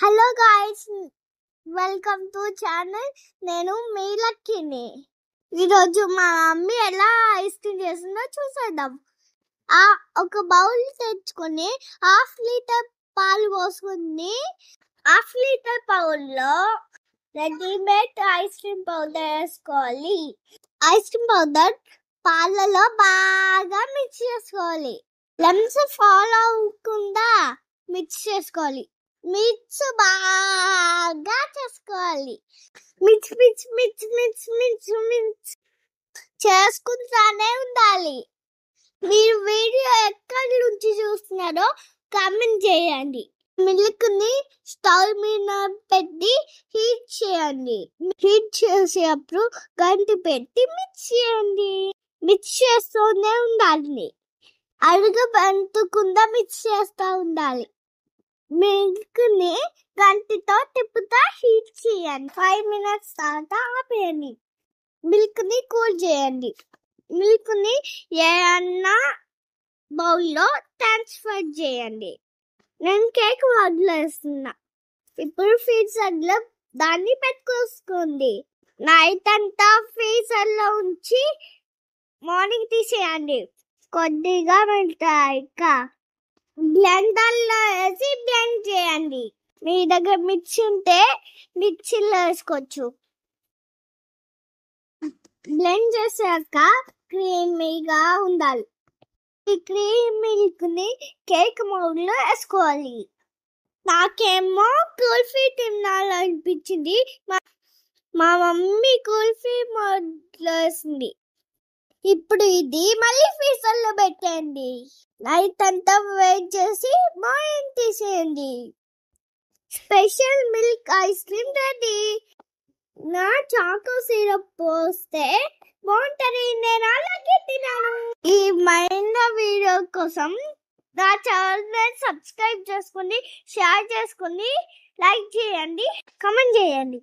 Hello guys, welcome to channel. నేను మీ లక్కీని. ఈరోజు మా మమ్మీ ఎలా ఐస్ క్రీమ్ చేస్తుందో చూసేద్దాం. ఒక బౌల్ తెచ్చుకొని 1/2 లీటర్ పాలు పోసుకుని 1/2 లీటర్ పౌల్లో రెడీమేడ్ ఐస్ క్రీమ్ పౌడర్ వేసుకోవాలి. ఐస్ క్రీమ్ పౌడర్ పాలలో బాగా మిక్స్ చేసుకోవాలి. లమ్స్ ఫాలో అవ్వకుండా మిక్స్ చేసుకోవాలి. మిక్స్ బాగా చేసుకోవాలి. Mix mix mix mix mix mix చేసుకుంటానే ఉండాలి. మీరు వీడియో ఎక్కడి నుంచి చూస్తున్నారో కామెంట్ చేయండి. మిల్క్ ని స్టవ్ మీద పెట్టి హీట్ చేయండి. హీట్ చేసేటప్పుడు గంట పెట్టి మిక్స్ చేయండి. మిక్స్ చేస్తూనే ఉండాలి. అడుగు బంతుకుండా మిక్స్ చేస్తూ ఉండాలి. మిల్క్ ని గంటతో తిప్పుతా హీట్ చేయండి. 5 minutes తర్వాత ఆపేయండి. మిల్క్ ని కూల్ చేయండి. మిల్క్ ని ఏదన్నా బౌల్లో ట్రాన్స్ఫర్ చేయండి. నేను కేక్ వదిలేస్తున్నా. ఇప్పుడు ఫ్రీజర్ లో దాన్ని పెట్టుకోసుకోండి. నైట్ అంతా ఫ్రీజర్ లో ఉంచి మార్నింగ్ తీసేయండి. కొద్దిగా మెల్టాక బ్లెండర్ లో వేసి బ్లెండ్ చేయండి. మీ దగ్గర మిక్సీ ఉంటే మిక్సీలో వేసుకోవచ్చు. బ్లెండ్ చేశాక క్రీమీగా ఉండాలి. ఈ క్రీమ్ మిల్క్ ని కేక్ మౌల్డ్ లో వేసుకోవాలి. నాకేమో కుల్ఫీ తినాలనిపించింది. మా మమ్మీ కుల్ఫీ మౌల్డ్ లో వేసింది. ఇప్పుడు ఇది మళ్ళీ ఫ్రీజర్ లో పెట్టండి. నైట్ అంతా వెయిట్ చేసి మార్నింగ్ తీసేయండి. Special milk ice cream ready. నా చాకో సిరప్ పోస్తే బాగుంటది. నేను అలాగే తిన్నాను. ఈ మరిన్న వీడియో కోసం నా ఛానల్ సబ్స్క్రైబ్ చేసుకుని, షేర్ చేసుకుని, లైక్ చేయండి, కామెంట్ చేయండి.